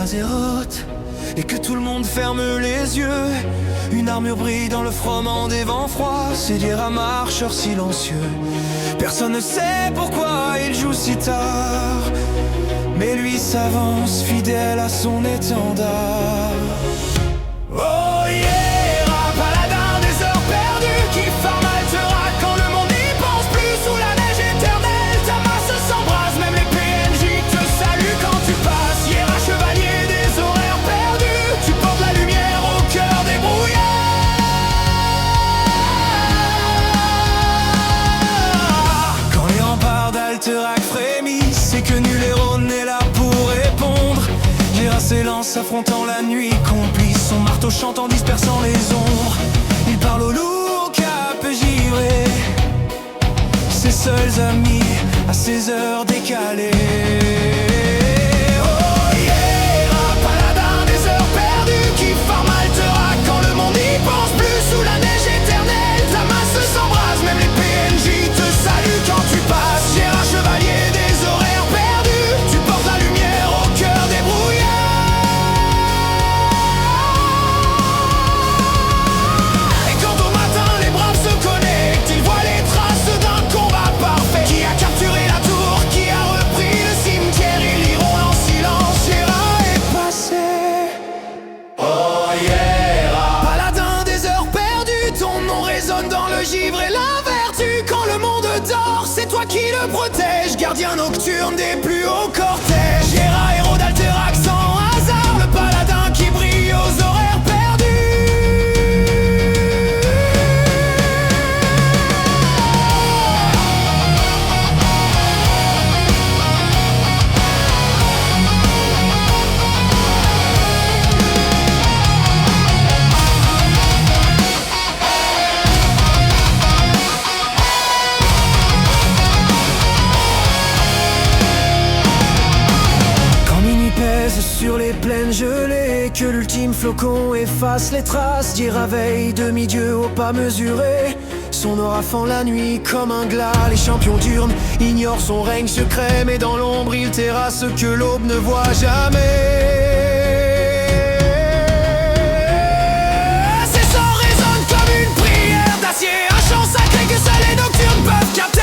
Azéroth et que tout le monde ferme les yeux. Une armure brille dans le frottement des vents froids. C'est dire un marcheur silencieux. Personne ne sait pourquoi il joue si tard, mais lui s'avance fidèle à son étendard. Oh yeah, paladin des heures perdues qui farme Alterac quand le monde n'y pense plus. Sous la neige éternelle, ta masse s'embrase. Même les PNJ te saluent quand tu passes. Hiera, chevalier des horaires perdus, tu portes la lumière au cœur des brouillards. Quand les remparts d'Alterac frémissent, c'est que nul héros n'est là pour répondre. Hiera s'élance affrontant la nuit complice, son marteau chante en dispersant les ombres. Il parle au loup cap givré, ses seuls amis à ses heures décalées. Oh yeah, paladin des heures perdues qui farme Alterac quand le monde n'y pense plus. Sous la neige éternelle, ta masse s'embrase. Même les PNJ te saluent quand tu passes. Hiera, chevalier des horaires perdus, tu portes la lumière au cœur des brouillards. Et quand au matin les braves se connectent, ils voient les traces d'un combat parfait. Qui a capturé la tour, qui a repris le cimetière, ils liront en silence. Hiera est passé. Oh yeah, paladin des heures perdues, ton nom résonne dans le givre et la vertu. Quand le monde dort, c'est toi qui le protège, gardien nocturne des plus hauts cortèges. Hiera, héros d'Alterac sans hasard, le paladin qui brille aux horaires perdus. Quand minuit pèse sur les plaines gelées, que l'ultime flocon efface les traces, Hiera veille demi-dieu au pas mesuré. Son aura fend la nuit comme un glas. Les champions d'urne ignorent son règne secret, mais dans l'ombre il terrasse ce que l'aube ne voit jamais. Ses sons résonnent comme une prière d'acier, un chant sacré que seuls les nocturnes peuvent capter.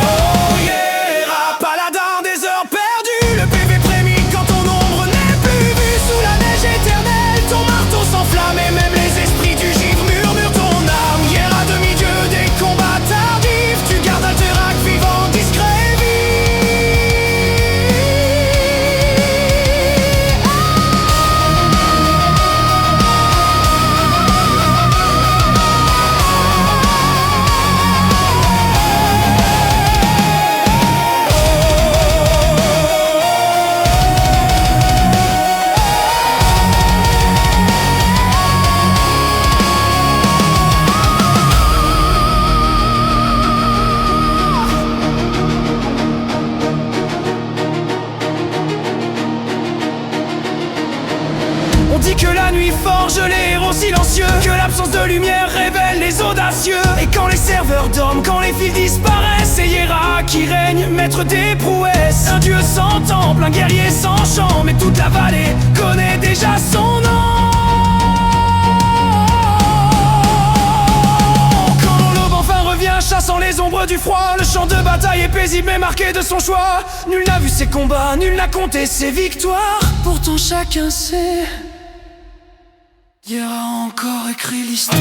Oh yeah, paladin des heures perdues, le PV frémit quand ton ombre n'est plus vue. Sous la neige éternelle, ton marteau s'enflamme et même les esprits du givre murmurent ton âme. Hiera, demi-dieu des combats tardifs, tu gardes Alterac vivant, discret et vif. On dit que la nuit forge les héros silencieux, que l'absence de lumière révèle les audacieux. Et quand les serveurs dorment, quand les fils disparaissent, c'est Hiera qui règne, maître des prouesses. Un dieu sans temple, un guerrier sans champ, mais toute la vallée connaît déjà son nom. Quand l'aube enfin revient, chassant les ombres du froid, le champ de bataille est paisible mais marqué de son choix. Nul n'a vu ses combats, nul n'a compté ses victoires. Pourtant chacun sait, Hiera a encore écrit l'histoire.